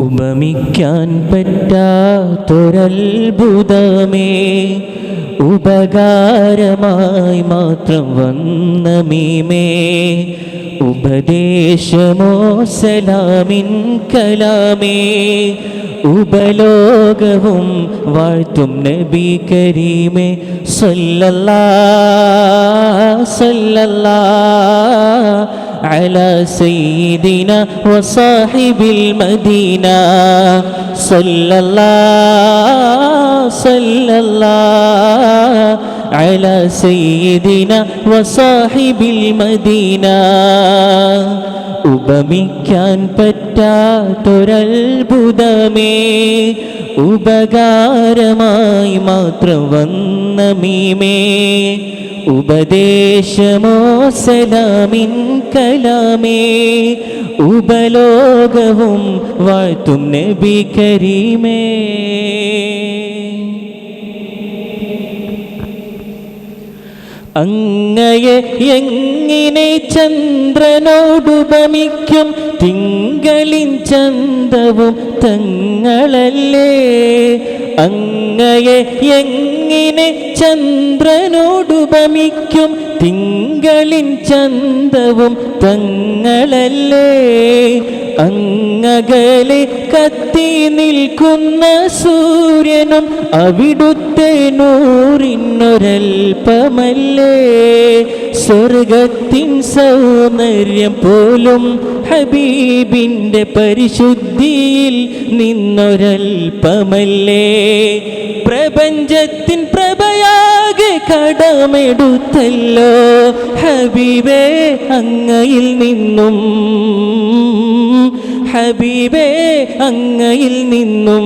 ഉപമിക്കാൻ പറ്റാത്തൊരത്ഭുതമേ, ഉപകാരമായി മാത്രം വന്ന മീമേ, ഉപദേശമോ സലാമിൻ കലാമേ, ഉപലോകവും വാഴ്ത്തും നബി കരീമേ സല്ലല്ലാഹ് സല്ലല്ലാഹ് അലാ സയ്യിദിന വസാഹിബിൽ മദീന സല്ലല്ലാഹ് സല്ലല്ലാഹ് അലാ സയ്യിദിന വസാഹിബിൽ മദീന. ഉപമിക്കാൻ പറ്റാത്തൊരത്ഭുതമേ, ഉപകാരമായി മാത്രം വന്ന മീമേ, ഉപദേശമോ സലാമിൻ കലാമേ, ഉപലോകവും വാഴ്ത്തും നബി കരീമേ. അങ്ങയെ എങ്ങനെ ചന്ദ്രനോടുപമിക്കും, തിങ്കളിൻ ചന്തവും തങ്ങളല്ലേ. അങ്ങയെ എങ്ങനെ ചന്ദ്രനോടുപമിക്കും, തിങ്കളിൻ ചന്തവും തങ്ങളല്ലേ. അങ്ങകലെ കത്തി നിൽക്കുന്ന സൂര്യനും അവിടുത്തെ നൂറിനൊരൽപ്പമല്ലേ. സ്വർഗത്തിൻ സൗന്ദര്യം പോലും ഹബീബിൻ്റെ പരിശുദ്ധിയിൽ നിന്നൊരൽപ്പമല്ലേ. പ്രപഞ്ചത്തിൻ പ്രഭയാകെ കടമെടുത്തല്ലോ ഹബീബേ അങ്ങയിൽ നിന്നും, ഹബീബേ അങ്ങയിൽ നിന്നും.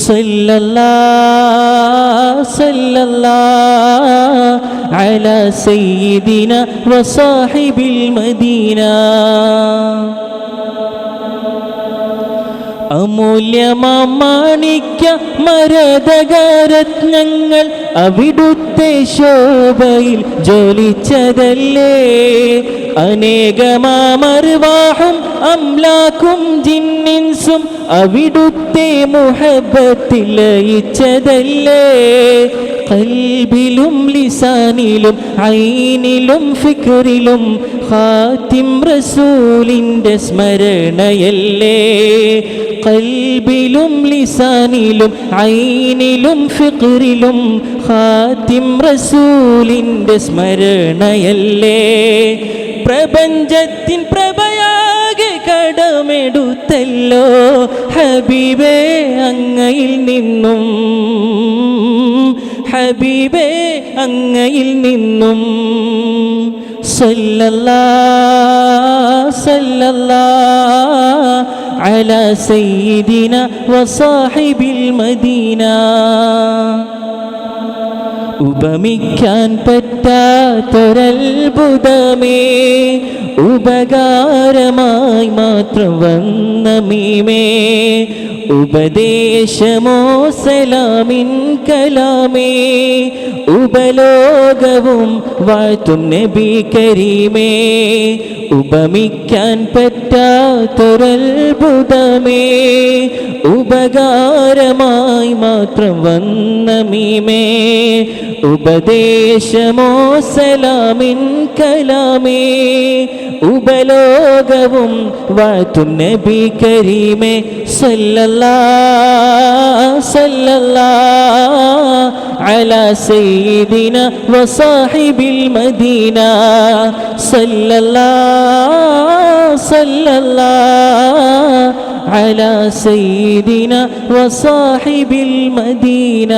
സല്ലല്ലാഹ് സല്ലല്ലാഹ് അലാ സയ്യിദിന വസാഹിബിൽ മദീന. അമൂല്യമാണിക്യ മരതകരത്നങ്ങൾ അവിടുത്തെ ശോഭയിൽ ജ്വലിച്ചതല്ലേ. അനേകമാമർവാഹും അംലാക്കും ജിന്നിൻസും അവിടുത്തെ മുഹബ്ബത്തിൽ ലയിച്ചതല്ലേ. ഖൽബിലും ലിസാനിലും ഐനിലും ഫിക്റിലും ഖാതിം റസൂലിൻ്റെ സ്മരണയല്ലേ. ഖൽബിലും ലിസാനിലും ഐനിലും ഫിക്റിലും ഖാതിം റസൂലിൻ്റെ സ്മരണയല്ലേ. പ്രപഞ്ചത്തിൻ പ്രഭയാകെ കടമെടുത്തല്ലോ ഹബീബേ അങ്ങയിൽ നിന്നും, ഹബീബേ അങ്ങയിൽ നിന്നും. സല്ലല്ലാഹ് സല്ലല്ലാഹ് അലാ സയ്യിദിന വസാഹിബിൽ മദീന. ഉപമിക്കാൻ പറ്റാത്തൊരത്ഭുതമേ, ഉപകാരമായി മാത്രം വന്ന മീമേ, ഉപദേശമോ സലാമിൻ കലാമേ, ഉപലോകവും വാഴ്ത്തും നബി കരീമേ. ഉപമിക്കാൻ പറ്റാത്തൊരത്ഭുതമേ, ഉപകാരമായി മാത്രം വന്ന മീമേ, ഉപദേശമോ സലാമിൻ കലാമേ, ഉപലോകവും വാഴ്ത്തും നബി കരീമേ. സല്ലല്ലാഹ് സല്ലല്ലാഹ് അലാ സയ്യിദിന വസാഹിബിൽ മദീന സല്ലല്ലാഹ് സല്ലല്ലാഹ് അലാ സയ്യിദിന വസാഹിബിൽ മദീന.